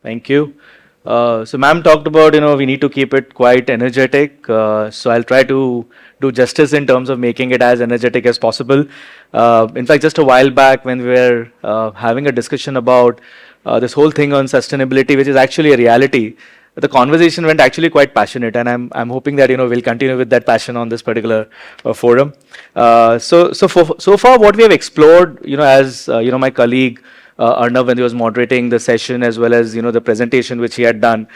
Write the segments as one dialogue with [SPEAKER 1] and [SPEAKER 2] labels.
[SPEAKER 1] Thank you. So ma'am talked about, we need to keep it quite energetic. So I'll try to do justice in terms of making it as energetic as possible. In fact, just a while back when we were having a discussion about this whole thing on sustainability, which is actually a reality, the conversation went actually quite passionate, and I'm hoping that we'll continue with that passion on this particular forum. So far, what we have explored, as my colleague Arnav, when he was moderating the session, as well as the presentation which he had done,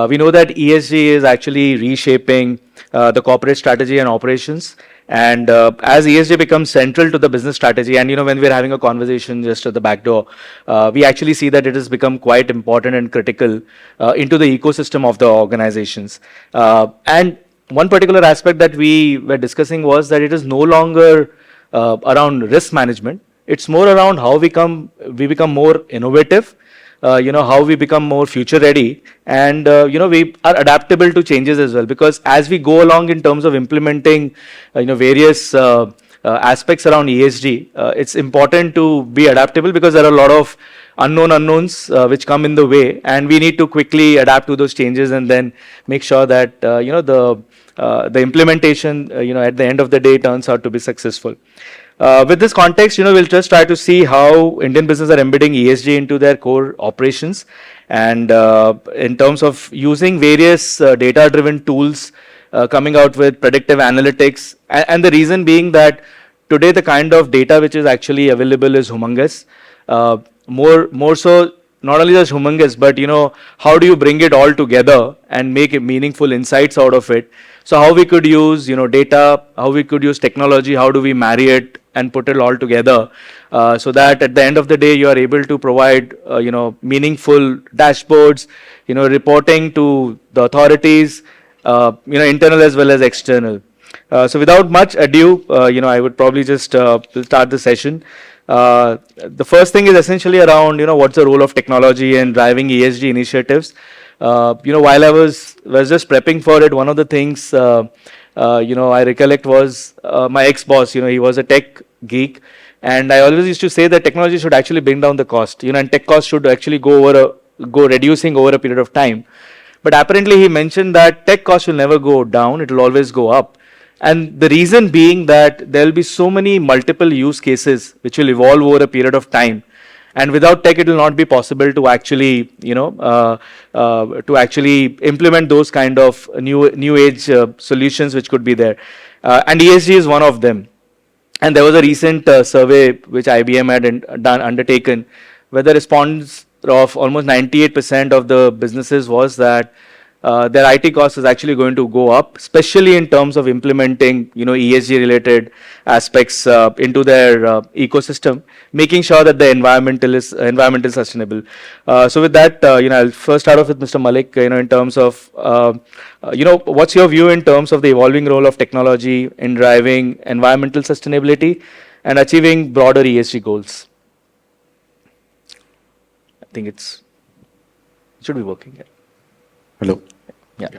[SPEAKER 1] we know that ESG is actually reshaping the corporate strategy and operations. And as ESG becomes central to the business strategy, and when we're having a conversation just at the back door, we actually see that it has become quite important and critical into the ecosystem of the organizations. And one particular aspect that we were discussing was that it is no longer around risk management. It's more around how we become more innovative, how we become more future ready, and we are adaptable to changes as well. Because as we go along in terms of implementing, various aspects around ESG, it's important to be adaptable because there are a lot of unknowns which come in the way, and we need to quickly adapt to those changes and then make sure that the implementation, at the end of the day, turns out to be successful. With this context, we'll just try to see how Indian businesses are embedding ESG into their core operations, and in terms of using various data-driven tools, coming out with predictive analytics, and the reason being that today the kind of data which is actually available is humongous. More so, not only just humongous, but how do you bring it all together and make meaningful insights out of it? So how we could use data, how we could use technology, how do we marry it and put it all together, so that at the end of the day you are able to provide meaningful dashboards, reporting to the authorities, internal as well as external. So without much ado, I would probably just start the session. The first thing is essentially around what's the role of technology in driving ESG initiatives. While I was just prepping for it, one of the things I recollect was my ex-boss. He was a tech geek, and I always used to say that technology should actually bring down the cost. And tech cost should actually go reducing over a period of time. But apparently, he mentioned that tech cost will never go down; it will always go up. And the reason being that there will be so many multiple use cases which will evolve over a period of time, and without tech it will not be possible to actually implement those kind of new age solutions which could be there, and ESG is one of them. And there was a recent survey which IBM had undertaken, where the response of almost 98% of the businesses was that their IT cost is actually going to go up, especially in terms of implementing ESG related aspects into their ecosystem, making sure that the environmental is sustainable. So with that, I'll first start off with Mr. Mullick. In terms of what's your view in terms of the evolving role of technology in driving environmental sustainability and achieving broader ESG goals? I think it should be working. Yeah.
[SPEAKER 2] Hello.
[SPEAKER 1] Yeah.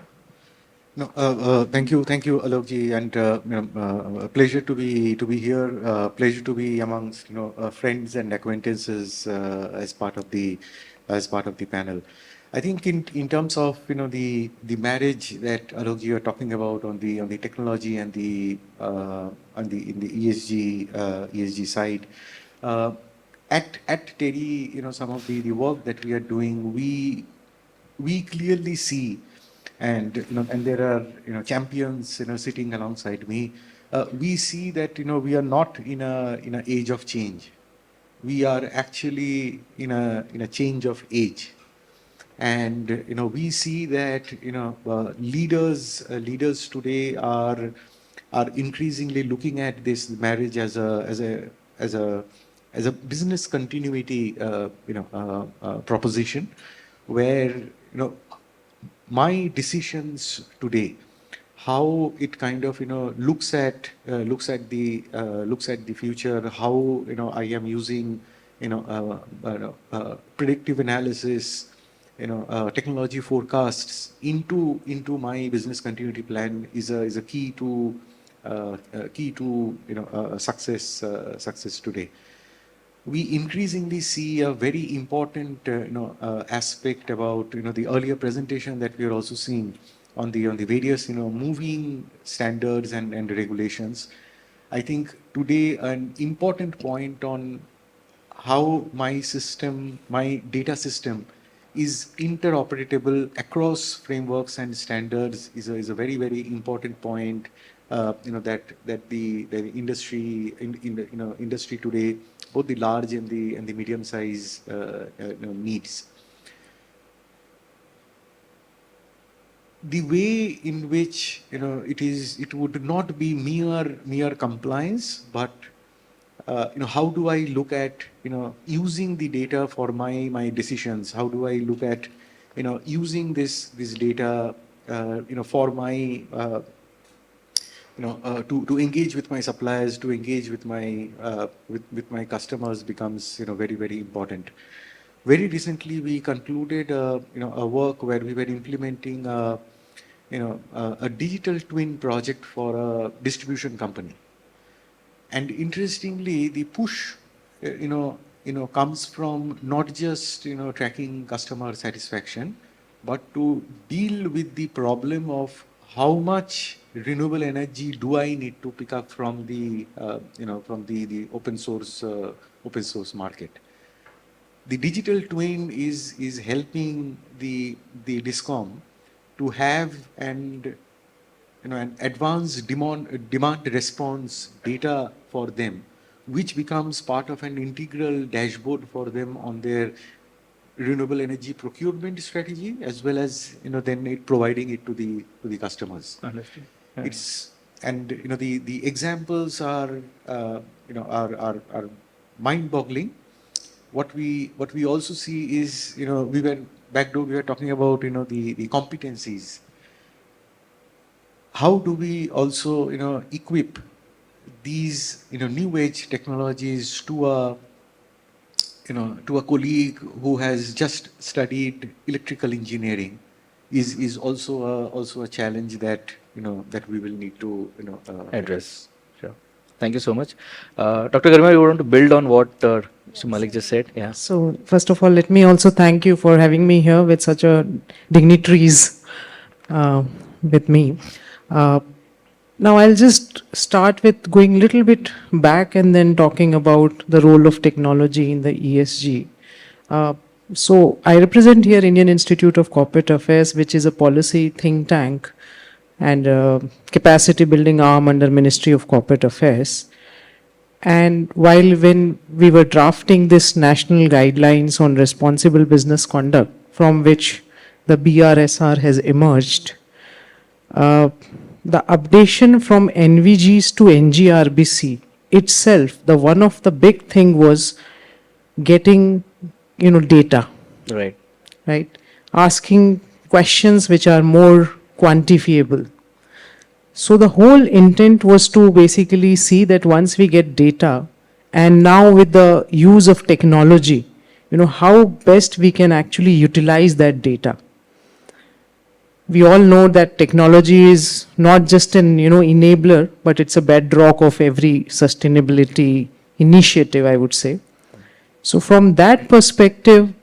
[SPEAKER 2] No, thank you, Alok ji, and a pleasure to be here. Pleasure to be amongst friends and acquaintances as part of the panel. I think in terms of the marriage that Alok ji are talking about on the technology and in the ESG side. At TERI, some of the work that we are doing, we clearly see, and there are champions sitting alongside me. We see that we are not in a age of change. We are actually in a change of age, and we see that leaders today are increasingly looking at this marriage as a business continuity proposition, where my decisions today, how it kind of looks at the future, how I am using predictive analysis, technology forecasts into my business continuity plan is a key to success today. we increasingly see a very important aspect about the earlier presentation that we are also seeing on the various moving standards and regulations. I think today an important point on how my system, my data system is interoperable across frameworks and standards is a very, very important point, that the industry, in the, industry today, both the large and the medium size, needs. The way in which, it would not be mere compliance, but how do I look at, using the data for my decisions? How do I look at, using this data, for my, to engage with my suppliers, to engage with my, with my customers becomes, very, very important. Very recently, we concluded, a work where we were implementing, a digital twin project for a distribution company. And interestingly, the push, comes from not just, tracking customer satisfaction, but to deal with the problem of how much renewable energy do I need to pick up from the, from the open source market. The digital twin is helping the DISCOM to have an advanced demand response data for them, which becomes part of an integral dashboard for them on their renewable energy procurement strategy, as well as then providing it to the customers.
[SPEAKER 1] Understood. Yeah.
[SPEAKER 2] It's, and the examples are are mind-boggling. What we also see is, we were talking about the competencies. How do we also equip these new age technologies to a to a colleague who has just studied electrical engineering is also a challenge that that we will need to
[SPEAKER 1] Address. Sure. Thank you so much. Dr. Garima, you want to build on what Mr. Mullick just said? Yeah.
[SPEAKER 3] So first of all, let me also thank you for having me here with such a dignitaries with me. Now I'll just start with going a little bit back and then talking about the role of technology in the ESG. So I represent here Indian Institute of Corporate Affairs, which is a policy think tank and capacity building arm under Ministry of Corporate Affairs. And when we were drafting this national guidelines on responsible business conduct, from which the BRSR has emerged, the updation from NVGs to NGRBC itself, the one of the big thing was getting, data.
[SPEAKER 1] Right.
[SPEAKER 3] Right? Asking questions which are more quantifiable. So the whole intent was to basically see that once we get data, and now with the use of technology, how best we can actually utilize that data. We all know that technology is not just an enabler, but it's a bedrock of every sustainability initiative, I would say. So from that perspective,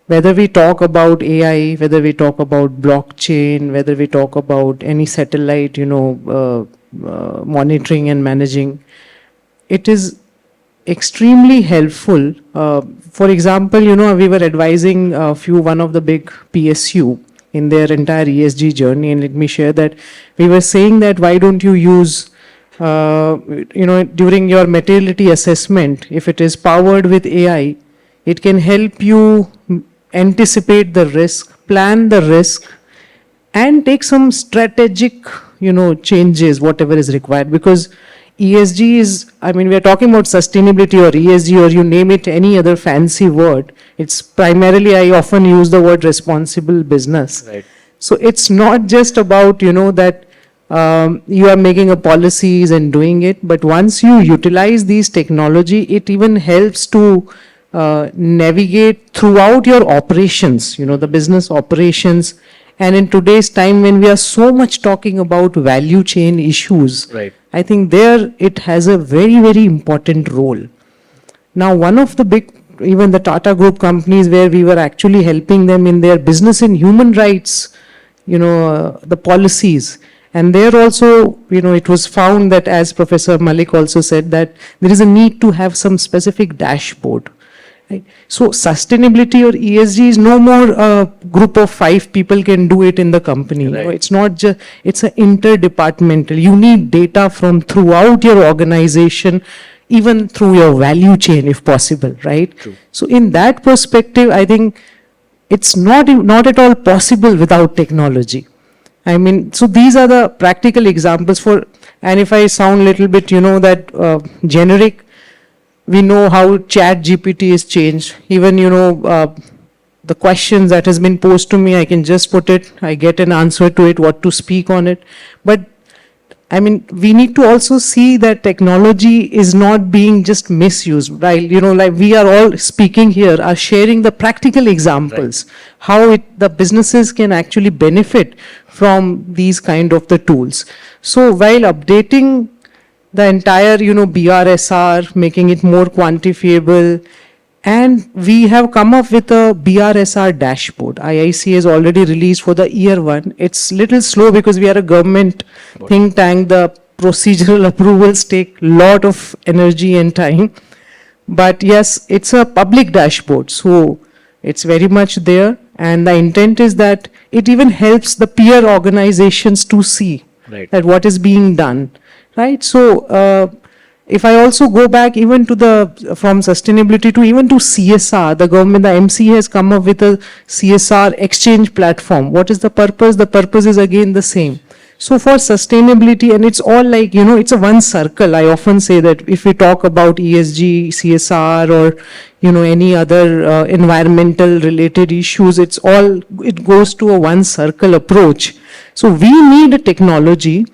[SPEAKER 3] whether we talk about AI, whether we talk about blockchain, whether we talk about any satellite, monitoring and managing, it is extremely helpful. For example, we were advising one of the big PSU in their entire ESG journey, and let me share that we were saying that why don't you use, during your materiality assessment, if it is powered with AI, it can help you anticipate the risk, plan the risk, and take some strategic, changes, whatever is required. Because ESG is, we are talking about sustainability or ESG or you name it any other fancy word. It's primarily, I often use the word responsible business.
[SPEAKER 1] Right.
[SPEAKER 3] So it's not just about, that you are making a policies and doing it, but once you utilize these technology, it even helps to navigate throughout your operations, the business operations. And in today's time, when we are so much talking about value chain issues,
[SPEAKER 1] Right.
[SPEAKER 3] I think there it has a very, very important role. Now, one of the big, even the Tata Group companies where we were actually helping them in their business in human rights, the policies. And there also, it was found that, as Professor Mullick also said, that there is a need to have some specific dashboard. Right? So sustainability or ESG is no more a group of 5 people can do it in the company.
[SPEAKER 1] Right.
[SPEAKER 3] It's not just, it's an interdepartmental. You need data from throughout your organization, even through your value chain if possible, right?
[SPEAKER 1] True.
[SPEAKER 3] So in that perspective, I think it's not at all possible without technology. I mean, so these are the practical examples for, and if I sound a little bit, generic, we know how chat GPT is changed. Even, the questions that has been posed to me, I can just put it, I get an answer to it, what to speak on it. But I mean, we need to also see that technology is not being just misused, right? Like we are all speaking here, are sharing the practical examples, right, how the businesses can actually benefit from these kind of the tools. So while updating the entire, BRSR, making it more quantifiable, and we have come up with a BRSR dashboard. IIC has already released for the year 1. It's little slow because we are a government think tank. The procedural approvals take a lot of energy and time. But yes, it's a public dashboard. So it's very much there. And the intent is that it even helps the peer organizations to see, right, that what is being done. Right? So if I also go back even to from sustainability to even to CSR, the government, the MC has come up with a CSR exchange platform. What is the purpose? The purpose is again the same. So for sustainability, and it's all like, it's a one circle. I often say that if we talk about ESG, CSR, or, any other environmental related issues, it goes to a one circle approach. So we need a technology.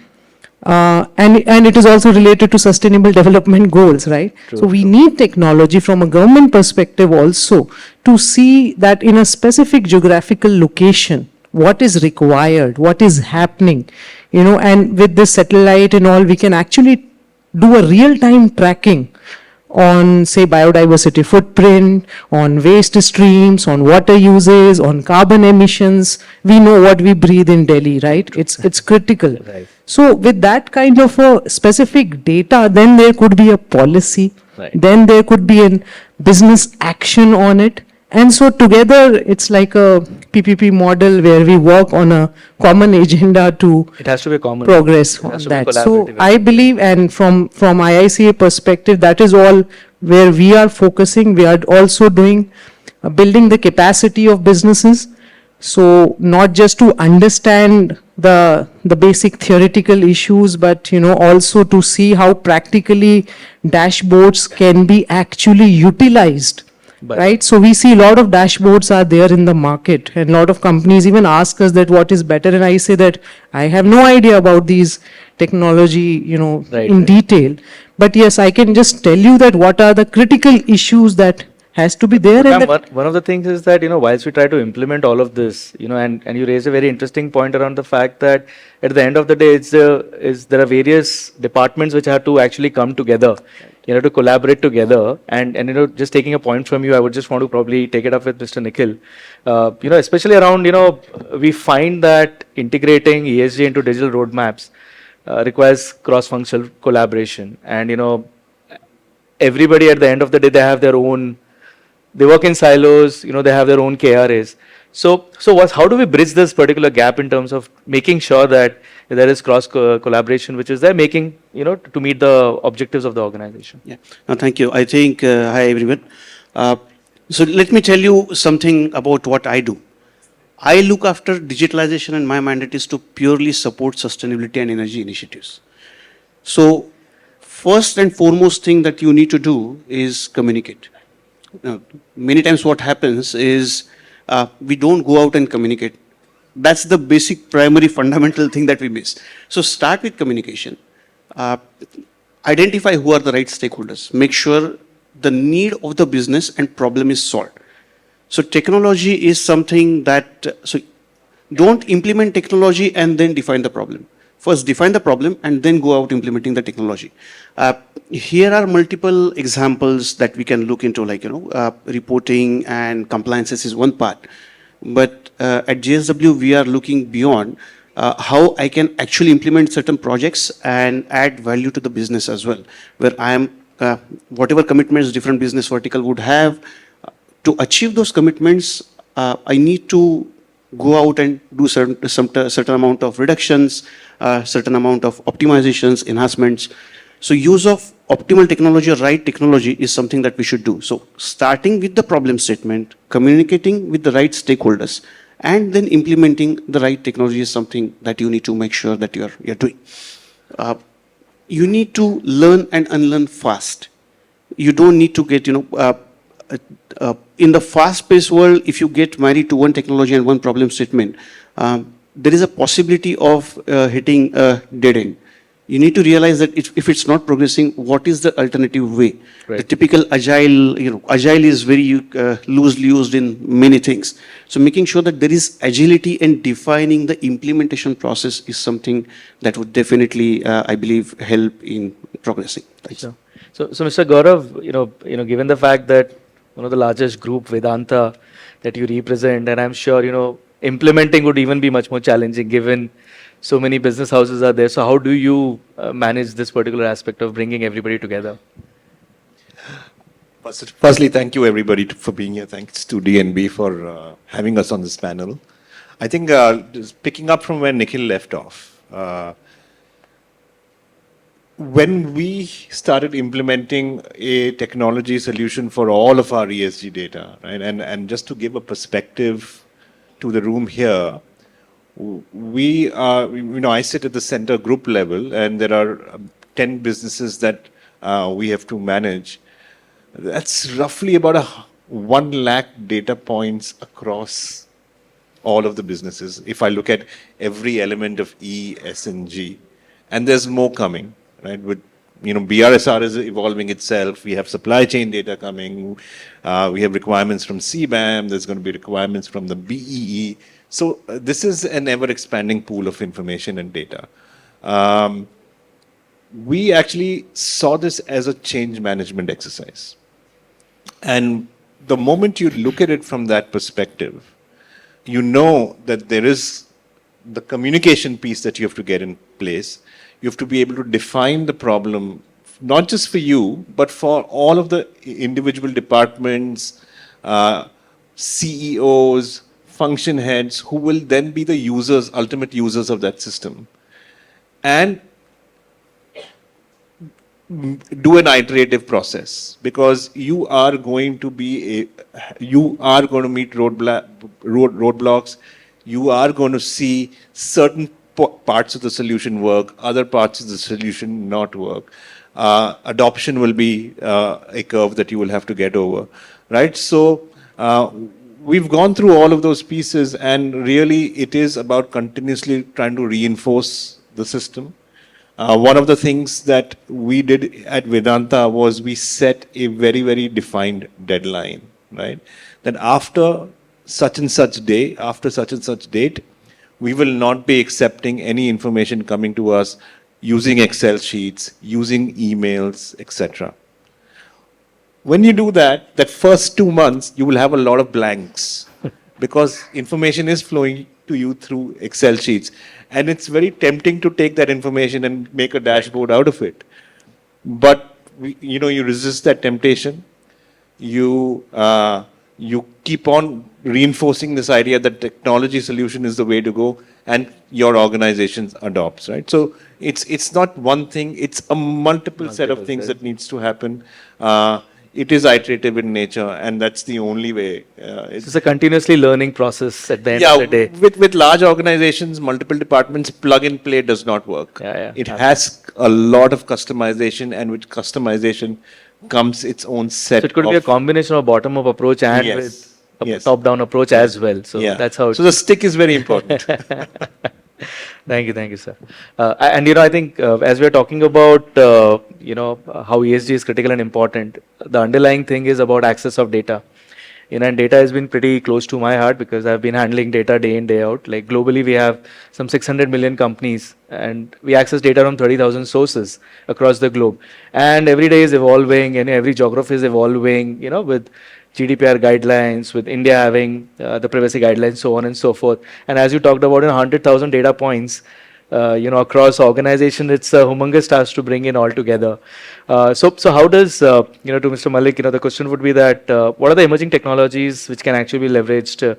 [SPEAKER 3] And it is also related to sustainable development goals, right?
[SPEAKER 1] True,
[SPEAKER 3] so we need technology from a government perspective also to see that in a specific geographical location, what is required, what is happening, and with this satellite and all, we can actually do a real-time tracking on, say, biodiversity footprint, on waste streams, on water uses, on carbon emissions. We know what we breathe in Delhi, right? It's critical.
[SPEAKER 1] Right.
[SPEAKER 3] So with that kind of a specific data, then there could be a policy,
[SPEAKER 1] right,
[SPEAKER 3] then there could be a business action on it. And so together, it's like a PPP model where we work on a common agenda to
[SPEAKER 1] it has to be a common
[SPEAKER 3] progress on that. So I believe, and from IICA perspective, that is all where we are focusing. We are also doing, building the capacity of businesses. So not just to understand the basic theoretical issues, but also to see how practically dashboards can be actually utilized. Right? So we see a lot of dashboards are there in the market, and a lot of companies even ask us that what is better, and I say that I have no idea about these technology, in detail. But yes, I can just tell you that what are the critical issues that has to be there.
[SPEAKER 1] And one of the things is that, whilst we try to implement all of this, and you raise a very interesting point around the fact that at the end of the day, there are various departments which have to actually come together, to collaborate together. And just taking a point from you, I would just want to probably take it up with Mr. Nikhil. Especially around, we find that integrating ESG into digital roadmaps requires cross-functional collaboration. And, everybody at the end of the day, they work in silos, they have their own KRAs. So how do we bridge this particular gap in terms of making sure that there is cross collaboration, which is there, making, to meet the objectives of the organization?
[SPEAKER 4] Yeah, no, thank you. I think, hi everyone. So let me tell you something about what I do. I look after digitalization, and my mandate is to purely support sustainability and energy initiatives. So first and foremost thing that you need to do is communicate. Now, many times what happens is we don't go out and communicate. That's the basic primary fundamental thing that we miss. So start with communication. Identify who are the right stakeholders. Make sure the need of the business and problem is solved. So technology is something that, so don't implement technology and then define the problem. First define the problem and then go out implementing the technology. Here are multiple examples that we can look into, like, reporting and compliances is one part. But at JSW, we are looking beyond how I can actually implement certain projects and add value to the business as well, where I am, whatever commitments different business vertical would have, to achieve those commitments, I need to go out and do certain amount of reductions, certain amount of optimizations, enhancements. So use of optimal technology or right technology is something that we should do. So starting with the problem statement, communicating with the right stakeholders, and then implementing the right technology is something that you need to make sure that you're doing. You need to learn and unlearn fast. You don't need to get, in the fast-paced world, if you get married to one technology and one problem statement, there is a possibility of hitting a dead end. You need to realize that if it's not progressing, what is the alternative way?
[SPEAKER 1] Right.
[SPEAKER 4] The typical agile, agile is very loosely used in many things. So making sure that there is agility and defining the implementation process is something that would definitely, I believe, help in progressing. Thanks.
[SPEAKER 1] Sure. So Mr. Gaurav, given the fact that one of the largest group, Vedanta, that you represent, and I'm sure, implementing would even be much more challenging given so many business houses are there. So how do you manage this particular aspect of bringing everybody together?
[SPEAKER 5] Firstly, thank you everybody for being here. Thanks to DNB for having us on this panel. I think just picking up from where Nikhil left off, when we started implementing a technology solution for all of our ESG data, right, and just to give a perspective to the room here, we are, I sit at the center group level, and there are 10 businesses that we have to manage. That's roughly about 1 lakh data points across all of the businesses. If I look at every element of E, S, and G, and there's more coming, right? With BRSR is evolving itself. We have supply chain data coming. We have requirements from CBAM. There's going to be requirements from the BEE. So this is an ever-expanding pool of information and data. We actually saw this as a change management exercise. And the moment you look at it from that perspective, you know that there is the communication piece that you have to get in place. You have to be able to define the problem, not just for you, but for all of the individual departments, CEOs, function heads, who will then be the users, ultimate users of that system. And do an iterative process, because you are going to meet roadblocks. You are going to see certain parts of the solution work, other parts of the solution not work. Adoption will be a curve that you will have to get over, right? So we've gone through all of those pieces, and really it is about continuously trying to reinforce the system. One of the things that we did at Vedanta was we set a very, very defined deadline, right? That after such and such day, after such and such date, we will not be accepting any information coming to us using Excel sheets, using emails, etc. When you do that, that first 2 months, you will have a lot of blanks because information is flowing to you through Excel sheets. And it's very tempting to take that information and make a dashboard out of it. But, you resist that temptation. You keep on reinforcing this idea that technology solution is the way to go, and your organization adopts, right? So it's not one thing, it's a multiple set of things that needs to happen. It is iterative in nature, and that's the only way.
[SPEAKER 1] It's a continuously learning process at the end of the day.
[SPEAKER 5] With large organizations, multiple departments, plug and play does not work. It has a lot of customization, and with customization comes its own set.
[SPEAKER 1] So it could be a combination of bottom-up approach and with a top-down approach as well. So that's how.
[SPEAKER 5] So the stick is very important.
[SPEAKER 1] Thank you, sir. And I think as we are talking about how ESG is critical and important, the underlying thing is about access of data. And data has been pretty close to my heart because I've been handling data day in, day out. Like globally, we have some 600 million companies and we access data from 30,000 sources across the globe. And every day is evolving and every geography is evolving, with GDPR guidelines, with India having the privacy guidelines, so on and so forth. And as you talked about, 100,000 data points, across organization, it's a humongous task to bring in all together. So how does, to Mr. Mullick, the question would be that what are the emerging technologies which can actually be leveraged,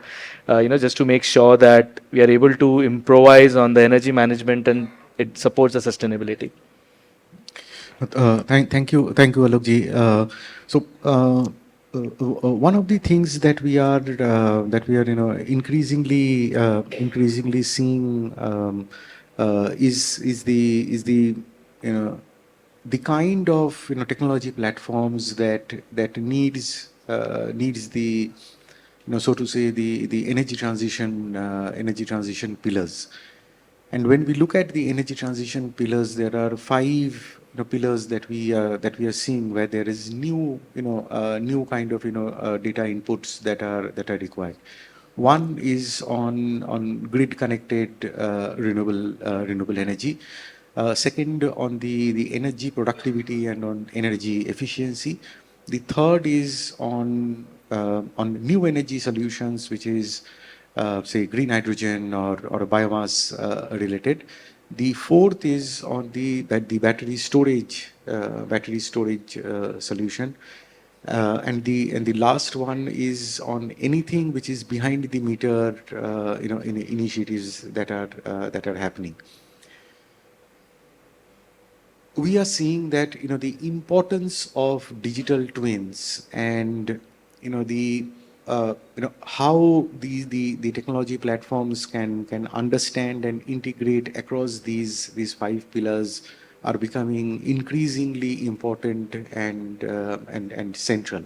[SPEAKER 1] just to make sure that we are able to improvise on the energy management and it supports the sustainability?
[SPEAKER 2] Thank you, Alok ji. One of the things that we are, increasingly seeing is the the kind of technology platforms that needs the so to say the energy transition pillars. And when we look at the energy transition pillars, there are five pillars that we are seeing where there is new new kind of data inputs that are required. One is on grid connected renewable energy. Second, on the energy productivity and on energy efficiency. The third is on new energy solutions, which is say green hydrogen or biomass related. The fourth is on the battery storage solution. And the last one is on anything which is behind the meter, initiatives that are happening. We are seeing that the importance of digital twins and the how the technology platforms can understand and integrate across these five pillars are becoming increasingly important and central.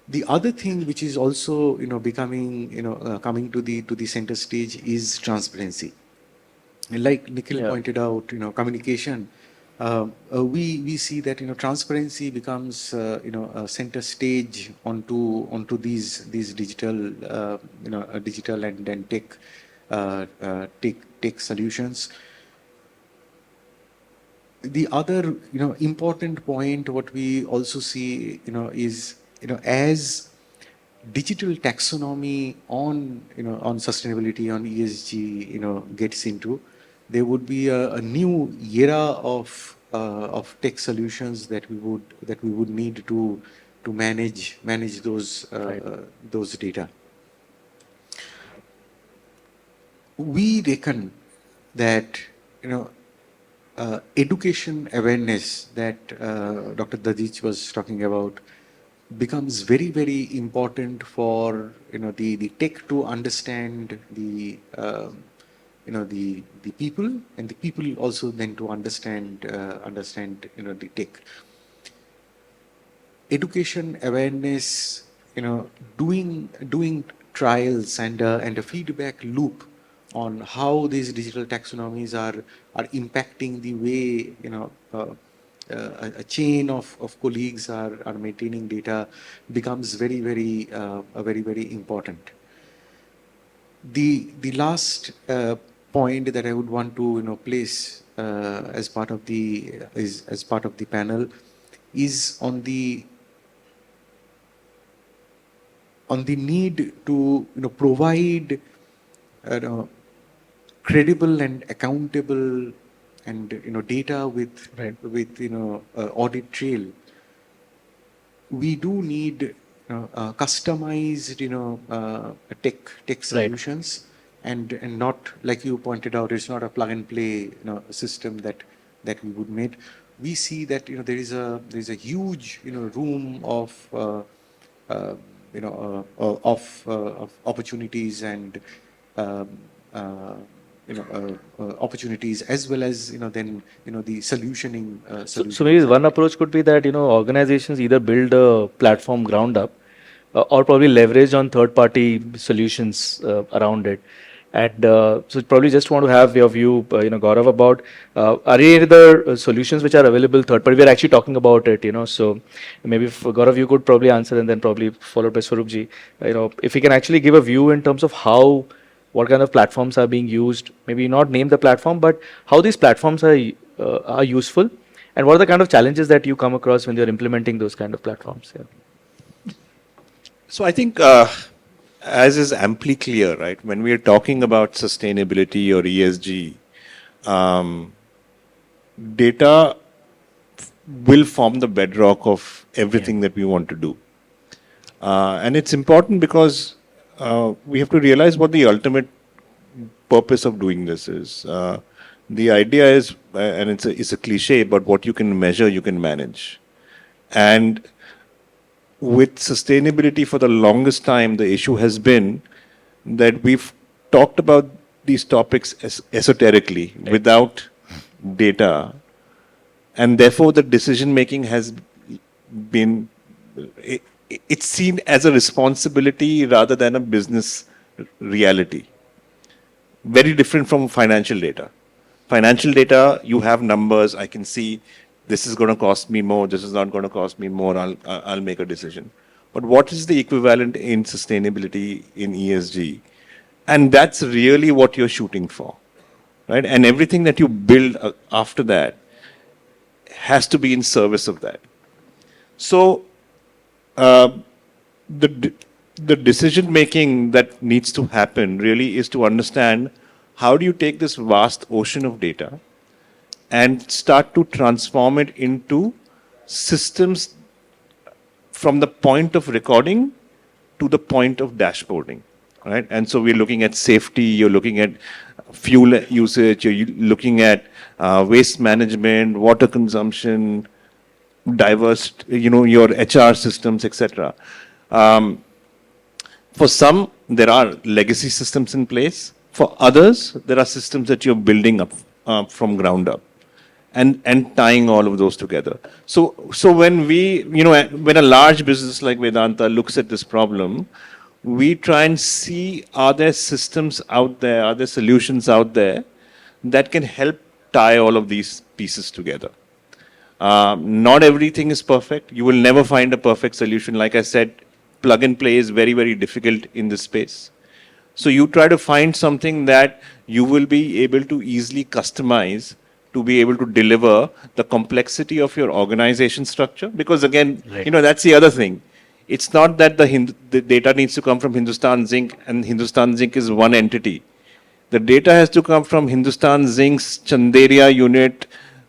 [SPEAKER 2] The other thing which is also becoming coming to the center stage is transparency. And like Nikhil pointed out, communication. We see that transparency becomes a center stage onto these digital digital and tech solutions. The other important point what we also see is as digital taxonomy on on sustainability, on ESG gets into, there would be a new era of tech solutions that we would need to manage those data. We reckon that education awareness that Dr. Dadhich was talking about becomes very, very important for the tech to understand the the people, and the people also then to understand the tech. Education awareness, doing trials and a feedback loop on how these digital taxonomies are impacting the way a chain of colleagues are maintaining data becomes very, very important. The last point that I would want to place as part of the panel is on the need to provide credible and accountable and data with audit trail. We do need customized tech solutions, and not, like you pointed out, it's not a plug and play system that we would make. We see that there is a huge room of of opportunities and opportunities, as well as then the solutioning.
[SPEAKER 1] So maybe one approach could be that organizations either build a platform ground up or probably leverage on third-party solutions around it. And so probably just want to have your view, Gaurav, about are there any other solutions which are available third party? We're actually talking about it, so maybe if, Gaurav, you could probably answer and then probably followed by Sarup ji. If you can actually give a view in terms of what kind of platforms are being used, maybe not name the platform, but how these platforms are useful, and what are the kind of challenges that you come across when you're implementing those kind of platforms? Yeah.
[SPEAKER 5] So I think, as is amply clear, right, when we are talking about sustainability or ESG, data will form the bedrock of everything that we want to do. And it's important because we have to realize what the ultimate purpose of doing this is. The idea is, and it's a cliche, but what you can measure, you can manage. And with sustainability for the longest time, the issue has been that we've talked about these topics esoterically without data. And therefore, the decision making has been, it's seen as a responsibility rather than a business reality. Very different from financial data. Financial data, you have numbers, I can see this is going to cost me more, this is not going to cost me more, I'll make a decision. But what is the equivalent in sustainability in ESG? And that's really what you're shooting for, right? And everything that you build after that has to be in service of that. So the decision making that needs to happen really is to understand how do you take this vast ocean of data and start to transform it into systems from the point of recording to the point of dashboarding, right? And so we're looking at safety, you're looking at fuel usage, you're looking at waste management, water consumption, diverse, your HR systems, etc. For some, there are legacy systems in place. For others, there are systems that you're building up from ground up and tying all of those together. So when when a large business like Vedanta looks at this problem, we try and see, are there systems out there, are there solutions out there that can help tie all of these pieces together. Not everything is perfect. You will never find a perfect solution. Like I said, plug and play is very, very difficult in this space. So you try to find something that you will be able to easily customize to be able to deliver the complexity of your organization structure. Because again,
[SPEAKER 1] Right.
[SPEAKER 5] That's the other thing. It's not that the data needs to come from Hindustan Zinc and Hindustan Zinc is one entity. The data has to come from Hindustan Zinc's Chanderia unit,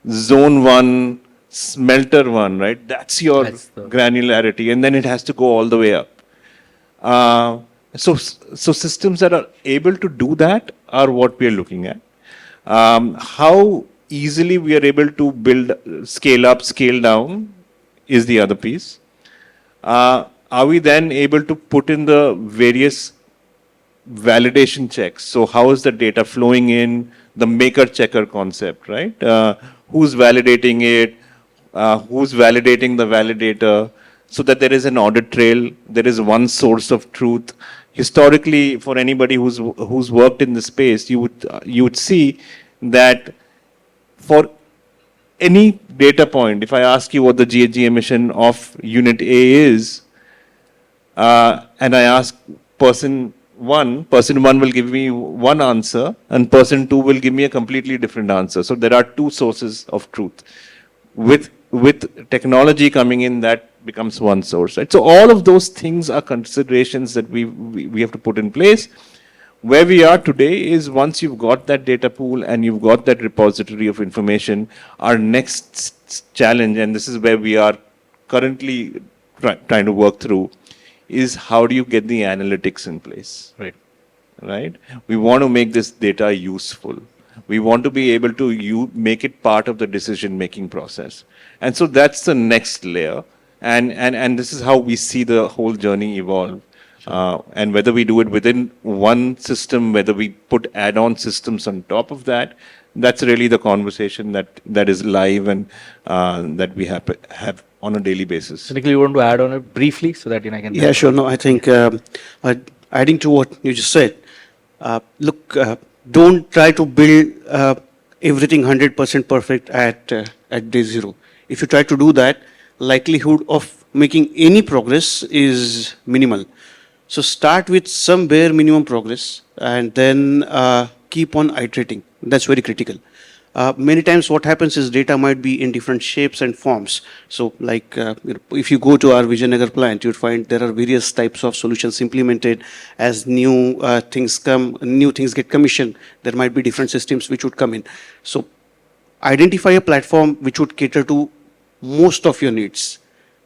[SPEAKER 5] Zone 1, Smelter 1, right? That's your granularity. And then it has to go all the way up. So systems that are able to do that are what we are looking at. How easily we are able to build, scale up, scale down is the other piece. Are we then able to put in the various validation checks? So how is the data flowing in? The maker-checker concept, right? Who's validating it? Who's validating the validator? So that there is an audit trail, there is one source of truth. Historically, for anybody who's worked in the space, you would see that for any data point, if I ask you what the GHG emission of unit A is, and I ask person one will give me one answer, and person two will give me a completely different answer. So there are two sources of truth. With technology coming in, that becomes one source, right? So all of those things are considerations that we have to put in place. Where we are today is once you've got that data pool and you've got that repository of information, our next challenge, and this is where we are currently trying to work through, is how do you get the analytics in place? Right? We want to make this data useful. We want to be able to make it part of the decision-making process. And so that's the next layer. And this is how we see the whole journey evolve. And whether we do it within one system, whether we put add-on systems on top of that, that's really the conversation that is live and that we have on a daily basis.
[SPEAKER 1] So Nikhil, you want to add on it briefly so that I can...
[SPEAKER 4] Yeah, sure. No, I think adding to what you just said, Look, don't try to build everything 100% perfect at day zero. If you try to do that, likelihood of making any progress is minimal. So start with some bare minimum progress and then keep on iterating. That's very critical. Many times what happens is data might be in different shapes and forms. So like if you go to our Vijayanagar plant, you'd find there are various types of solutions implemented. As new things come, new things get commissioned, there might be different systems which would come in. So identify a platform which would cater to most of your needs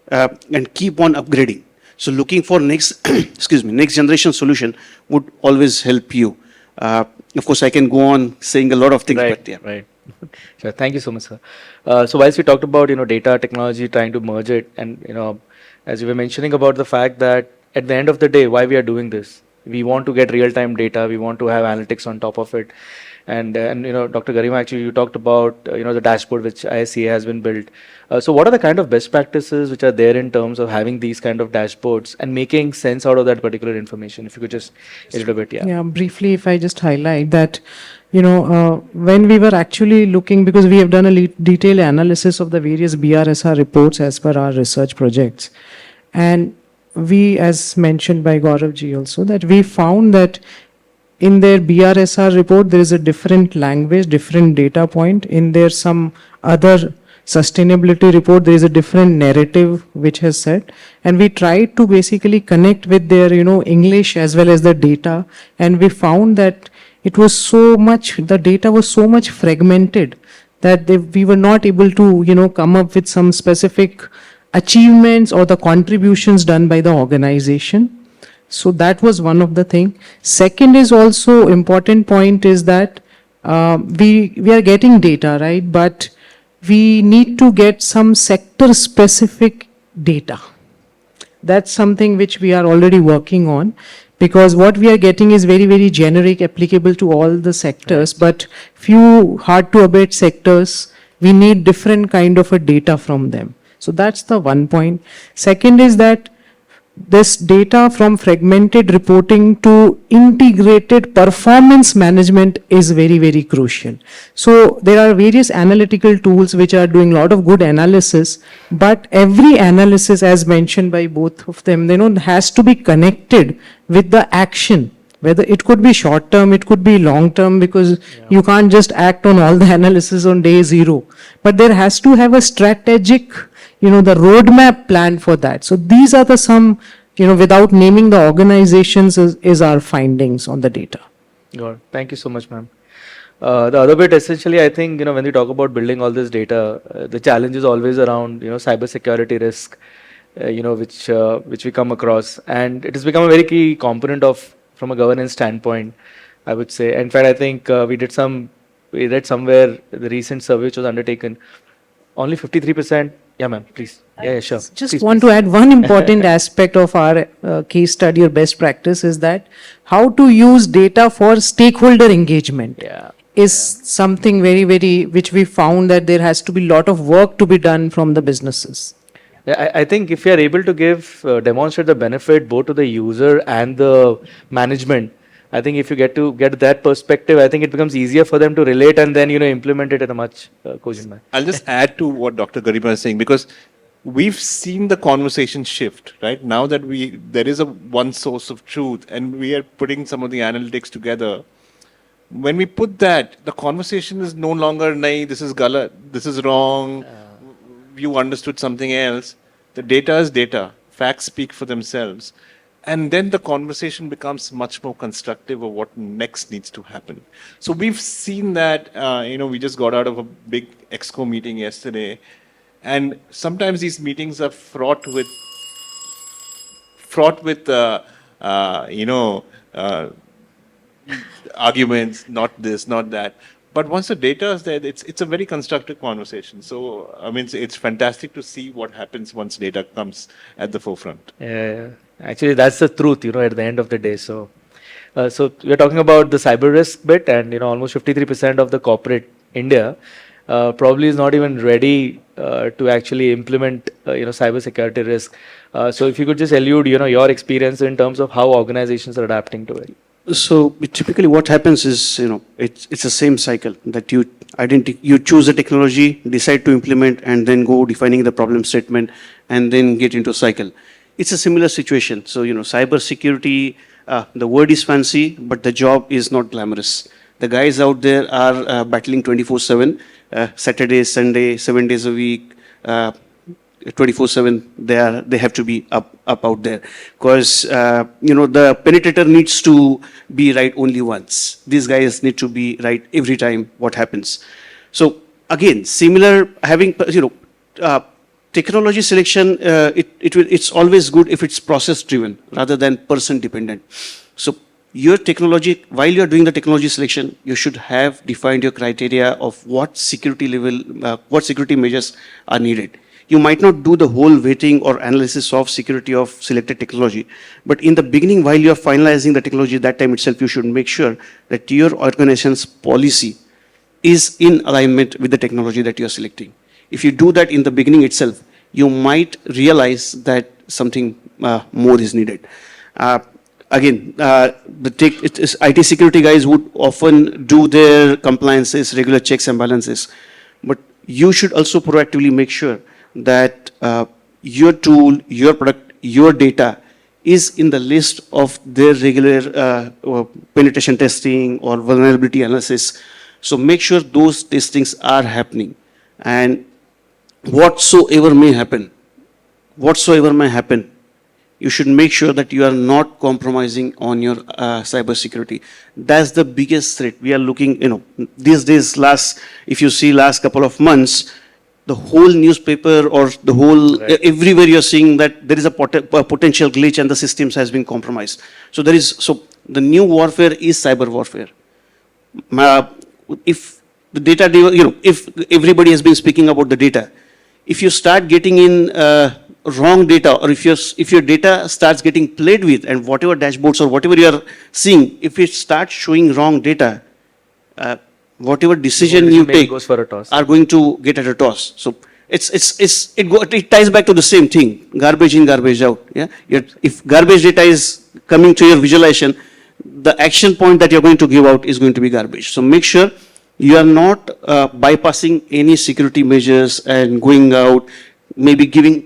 [SPEAKER 4] and keep on upgrading. So looking for next, excuse me, next generation solution would always help you. Of course, I can go on saying a lot of things,
[SPEAKER 1] Right,
[SPEAKER 4] but yeah.
[SPEAKER 1] right. Sure. Thank you so much, sir. So whilst we talked about, data technology, trying to merge it, and, as you were mentioning about the fact that at the end of the day, why we are doing this, we want to get real-time data, we want to have analytics on top of it. And Dr. Garima, actually, you talked about, the dashboard which ISCA has been built. So what are the kind of best practices which are there in terms of having these kind of dashboards and making sense out of that particular information? If you could just a little bit, yeah.
[SPEAKER 3] Yeah, briefly, if I just highlight that, when we were actually looking, because we have done a detailed analysis of the various BRSR reports as per our research projects. And we, as mentioned by Gaurav ji also, that we found that in their BRSR report, there is a different language, different data point. In their some other sustainability report, there is a different narrative which has said. And we tried to basically connect with their, English as well as the data. And we found that it was so much, the data was so much fragmented that we were not able to, come up with some specific achievements or the contributions done by the organization. So that was one of the thing. Second is also important point is that we are getting data, right? But we need to get some sector specific data. That's something which we are already working on, because what we are getting is very, very generic, applicable to all the sectors, but few hard to abate sectors, we need different kind of a data from them. So that's the one point. Second is that this data from fragmented reporting to integrated performance management is very, very crucial. So there are various analytical tools which are doing a lot of good analysis, but every analysis, as mentioned by both of them, has to be connected with the action. Whether it could be short term, it could be long term, because you can't just act on all the analysis on day zero. But there has to have a strategic, the roadmap plan for that. So these are the some, without naming the organizations, is our findings on the data.
[SPEAKER 1] Got it. Thank you so much, ma'am. The other bit, essentially, I think, when we talk about building all this data, the challenge is always around, cybersecurity risk, which we come across. And it has become a very key component from a governance standpoint, I would say. In fact, I think we read somewhere the recent survey which was undertaken, only 53%. Yeah, ma'am, please. Yeah, sure.
[SPEAKER 3] Just
[SPEAKER 1] Please,
[SPEAKER 3] want
[SPEAKER 1] please.
[SPEAKER 3] to add one important aspect of our case study or best practice is that how to use data for stakeholder engagement.
[SPEAKER 1] Yeah.
[SPEAKER 3] Is something very, very, which we found that there has to be a lot of work to be done from the businesses.
[SPEAKER 1] Yeah, I think if you are able to demonstrate the benefit both to the user and the management, I think if you get that perspective, I think it becomes easier for them to relate and then, implement it in a much cogent manner.
[SPEAKER 5] I'll just add to what Dr. Garima is saying, because we've seen the conversation shift, right? Now that there is a one source of truth and we are putting some of the analytics together. When we put that, the conversation is no longer, nahi, this is galat, this is wrong, you understood something else. The data is data. Facts speak for themselves. And then the conversation becomes much more constructive of what next needs to happen. So we've seen that, we just got out of a big EXCO meeting yesterday. And sometimes these meetings are fraught with arguments, not this, not that. But once the data is there, it's a very constructive conversation. So, I mean, it's fantastic to see what happens once data comes at the forefront.
[SPEAKER 1] Yeah. Actually, that's the truth, at the end of the day. So we're talking about the cyber risk bit, and, almost 53% of the corporate India probably is not even ready to actually implement, cyber security risk. So if you could just allude, your experience in terms of how organizations are adapting to it.
[SPEAKER 4] So typically what happens is, it's the same cycle that you choose a technology, decide to implement, and then go defining the problem statement, and then get into a cycle. It's a similar situation. So, cyber security, the word is fancy, but the job is not glamorous. The guys out there are battling 24/7, Saturday, Sunday, 7 days a week, 24/7. They have to be up out there, because the penetrator needs to be right only once. These guys need to be right every time what happens. So again, similar, having technology selection, it's always good if it's process driven rather than person dependent. So your technology, while you're doing the technology selection, you should have defined your criteria of what security level, what security measures are needed. You might not do the whole weighting or analysis of security of selected technology, but in the beginning, while you're finalizing the technology, that time itself, you should make sure that your organization's policy is in alignment with the technology that you're selecting. If you do that in the beginning itself, you might realize that something more is needed. Again, IT security guys would often do their compliances, regular checks and balances, but you should also proactively make sure that your tool, your product, your data is in the list of their regular penetration testing or vulnerability analysis. So make sure those testings are happening, and whatsoever may happen, you should make sure that you are not compromising on your cyber security. That's the biggest threat. We are looking, these days, if you see last couple of months, the whole newspaper or the whole, everywhere you're seeing that there is a potential glitch and the systems has been compromised. So the new warfare is cyber warfare. If the data, if everybody has been speaking about the data, if you start getting in wrong data, or if your data starts getting played with, and whatever dashboards or whatever you are seeing, if it starts showing wrong data, whatever decision you take
[SPEAKER 1] goes for a toss.
[SPEAKER 4] are going to get at a toss. So it ties back to the same thing: garbage in, garbage out. Yeah, if garbage data is coming to your visualization, the action point that you're going to give out is going to be garbage. So make sure you are not bypassing any security measures and going out, maybe giving.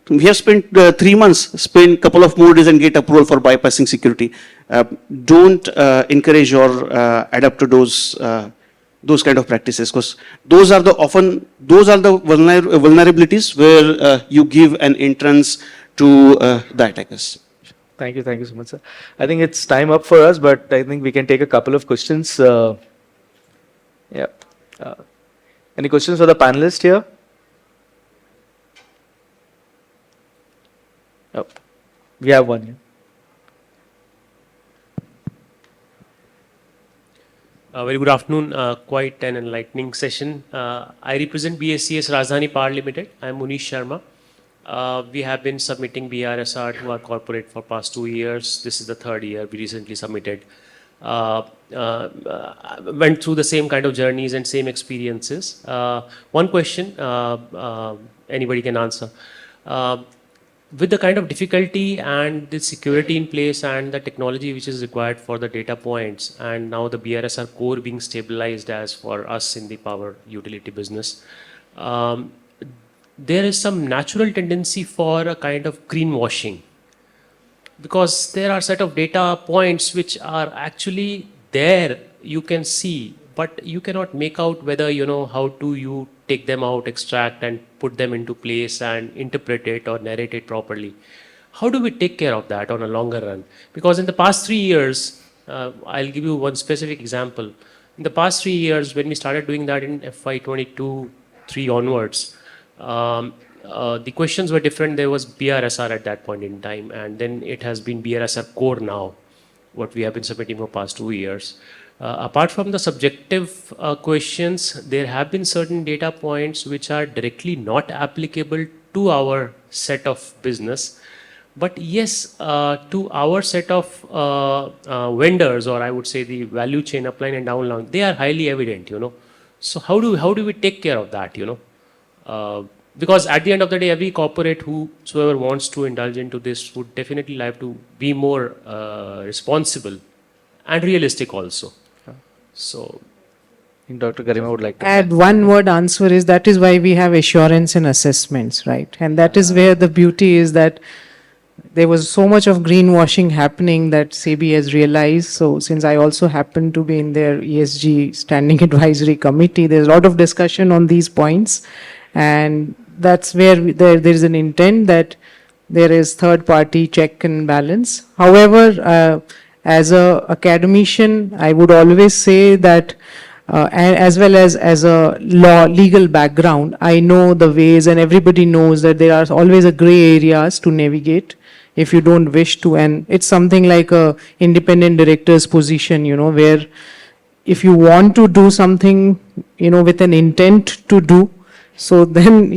[SPEAKER 4] We have spent 3 months, spend a couple of more days and get approval for bypassing security. Don't encourage or adapt to those kind of practices, because those are the vulnerabilities where you give an entrance to the attackers.
[SPEAKER 1] Thank you so much, sir. I think it's time up for us, but I think we can take a couple of questions. Yeah. Any questions for the panelist here? Oh, we have one here.
[SPEAKER 6] Very good afternoon. Quite an enlightening session. I represent BSCS Rajdhani Power Limited. I am Munish Sharma. We have been submitting BRSR to our corporate for past 2 years. This is the 3rd year we recently submitted. Went through the same kind of journeys and same experiences. One question, anybody can answer. With the kind of difficulty and the security in place and the technology which is required for the data points, and now the BRSR core being stabilized as for us in the power utility business, there is some natural tendency for a kind of greenwashing, because there are set of data points which are actually there, you can see, but you cannot make out whether, how to you take them out, extract and put them into place and interpret it or narrate it properly. How do we take care of that on a longer run? Because in the past 3 years, I'll give you one specific example. In the past 3 years, when we started doing that in FY 22-3 onwards, the questions were different. There was BRSR at that point in time, and then it has been BRSR core now, what we have been submitting for past 2 years. Apart from the subjective questions, there have been certain data points which are directly not applicable to our set of business, but yes, to our set of vendors, or I would say the value chain upline and downline, they are highly evident, So how do we take care of that, because at the end of the day, every corporate whosoever wants to indulge into this would definitely like to be more responsible and realistic also. So,
[SPEAKER 1] I think Dr. Garima would like to
[SPEAKER 3] Add one word answer is that is why we have assurance in assessments, right? And that is where the beauty is that there was so much of greenwashing happening that SEBI has realized. So since I also happen to be in their ESG standing advisory committee, there's a lot of discussion on these points. And that's where there is an intent that there is third party check and balance. However, as a academician, I would always say that as well as a legal background, I know the ways, and everybody knows that there are always a gray areas to navigate if you don't wish to. And it's something like a independent director's position, where if you want to do something, with an intent to do, so then,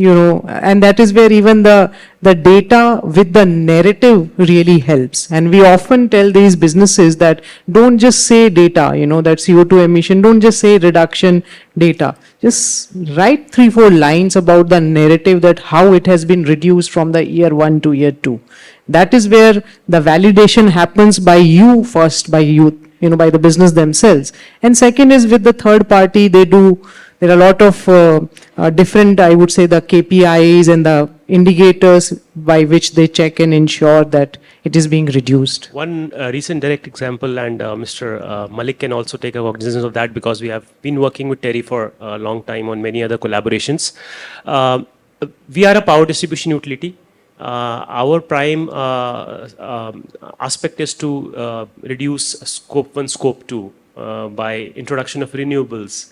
[SPEAKER 3] and that is where even the data with the narrative really helps. And we often tell these businesses that don't just say data, that CO2 emission, don't just say reduction data. Just write 3-4 lines about the narrative, that how it has been reduced from the year 1 to year 2. That is where the validation happens by you first, by you, by the business themselves. And second is with the third party, there are a lot of different, I would say, the KPIs and the indicators by which they check and ensure that it is being reduced.
[SPEAKER 6] one recent direct example, and Mr. Mullick can also take cognizance of that, because we have been working with TERI for a long time on many other collaborations. We are a power distribution utility. Our prime aspect is to reduce scope 1, scope 2 by introduction of renewables.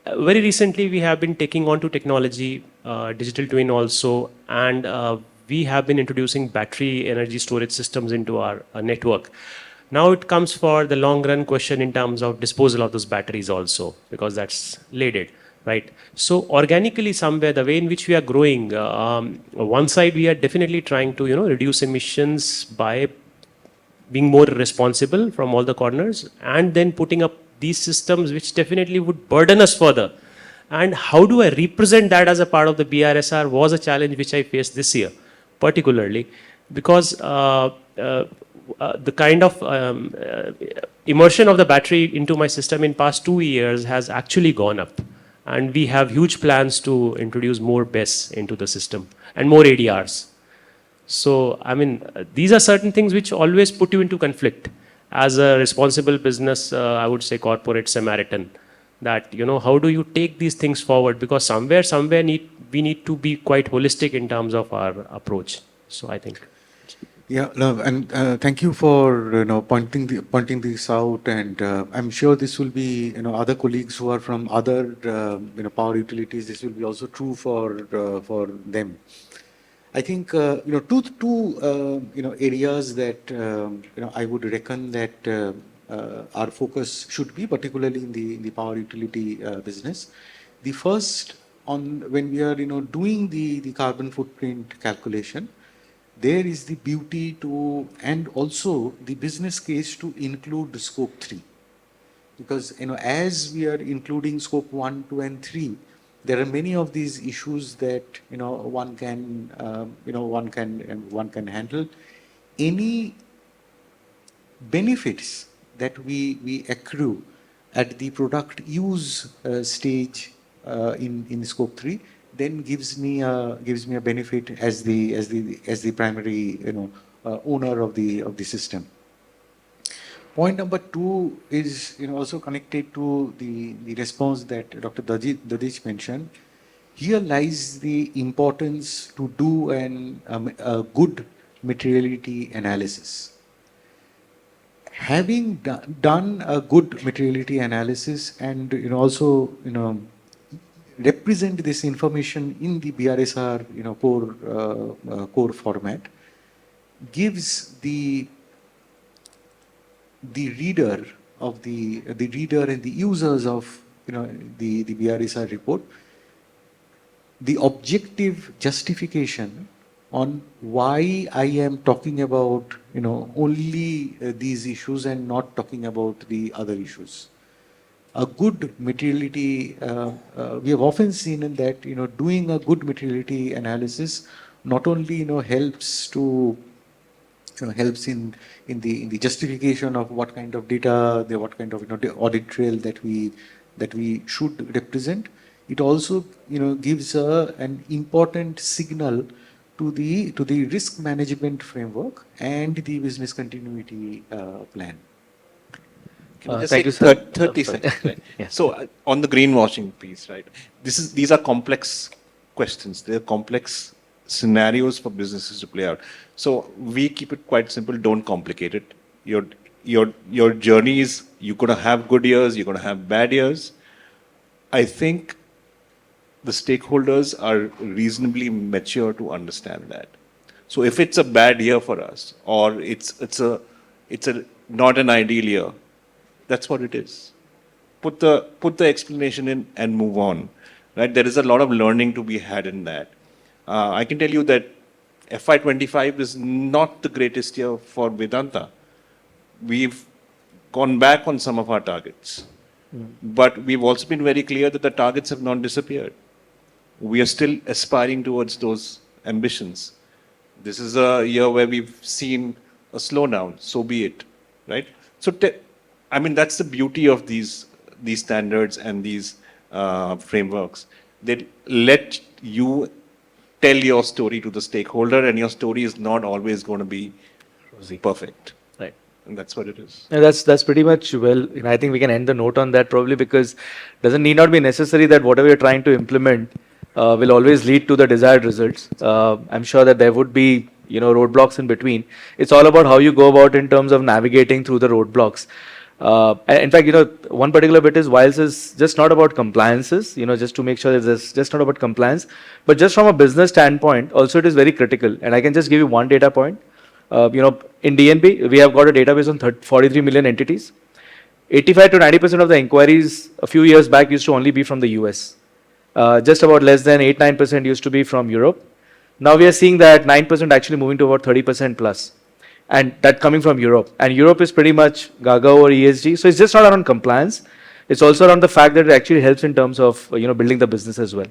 [SPEAKER 6] Very recently, we have been taking on to technology, digital twin also, and we have been introducing battery energy storage systems into our network. Now it comes for the long run question in terms of disposal of those batteries also, because that's leaded, right? So organically somewhere, the way in which we are growing, one side we are definitely trying to, reduce emissions by being more responsible from all the corners, and then putting up these systems which definitely would burden us further. And how do I represent that as a part of the BRSR was a challenge which I faced this year, particularly because the kind of immersion of the battery into my system in past 2 years has actually gone up. And we have huge plans to introduce more BESS into the system and more ADRs. So, I mean, these are certain things which always put you into conflict. As a responsible business, I would say corporate Samaritan, that, how do you take these things forward? Because somewhere we need to be quite holistic in terms of our approach. So I think.
[SPEAKER 2] Yeah, no, and thank you for pointing this out, and I'm sure this will be other colleagues who are from other power utilities. This will be also true for them. I think two areas that I would reckon that our focus should be, particularly in the power utility business. The first, on when we are doing the carbon footprint calculation, there is the beauty to, and also the business case to include the scope 3, because as we are including scope 1, 2, and 3, there are many of these issues that one can handle. Any benefits that we accrue at the product use stage in scope 3 then gives me a benefit as the primary owner of the system. Point number 2 is also connected to the response that Dr. Dadhich mentioned. Here lies the importance to do a good materiality analysis. Having done a good materiality analysis and also represent this information in the BRSR core format gives the reader and the users of the BRSR report the objective justification on why I am talking about only these issues and not talking about the other issues. A good materiality, we have often seen in that doing a good materiality analysis not only helps to helps in the justification of what kind of data, what kind of the audit trail that we should represent. It also gives an important signal to the risk management framework and the business continuity plan.
[SPEAKER 5] Can I just
[SPEAKER 1] Thank
[SPEAKER 5] say
[SPEAKER 1] you, sir.
[SPEAKER 5] 30
[SPEAKER 1] Sorry.
[SPEAKER 5] seconds, right?
[SPEAKER 1] Yes.
[SPEAKER 5] So on the greenwashing piece, right? These are complex questions. They're complex scenarios for businesses to play out. So we keep it quite simple. Don't complicate it. Your journey is, you're going to have good years. You're going to have bad years. I think the stakeholders are reasonably mature to understand that. So if it's a bad year for us, or it's a not an ideal year, that's what it is. Put the explanation in and move on. Right? There is a lot of learning to be had in that. I can tell you that FY25 is not the greatest year for Vedanta. We've gone back on some of our targets. But we've also been very clear that the targets have not disappeared. We are still aspiring towards those ambitions. This is a year where we've seen a slowdown, so be it, right? So, I mean, that's the beauty of these standards and these frameworks. They let you tell your story to the stakeholder, and your story is not always going to be perfect.
[SPEAKER 1] Right.
[SPEAKER 5] And that's what it is.
[SPEAKER 1] Yeah, that's pretty much well. I think we can end the note on that probably, because it need not be necessary that whatever you're trying to implement will always lead to the desired results. I'm sure that there would be roadblocks in between. It's all about how you go about in terms of navigating through the roadblocks. In fact, one particular bit is, whilst is just not about compliances, just to make sure that it's just not about compliance, but just from a business standpoint, also it is very critical. And I can just give you one data point. In DNB, we have got a database on 43 million entities. 85 to 90% of the inquiries a few years back used to only be from the US. Just about less than 8-9% used to be from Europe. Now we are seeing that 9% actually moving to about 30% plus. And that coming from Europe. And Europe is pretty much gaga over ESG. So it's just not around compliance. It's also around the fact that it actually helps in terms of building the business as well.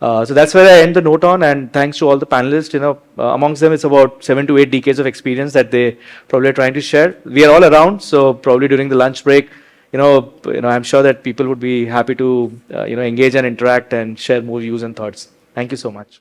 [SPEAKER 1] So that's where I end the note on, and thanks to all the panelists. Amongst them it's about 7 to 8 decades of experience that they probably are trying to share. We are all around, so probably during the lunch break, I'm sure that people would be happy to engage and interact and share more views and thoughts. Thank you so much.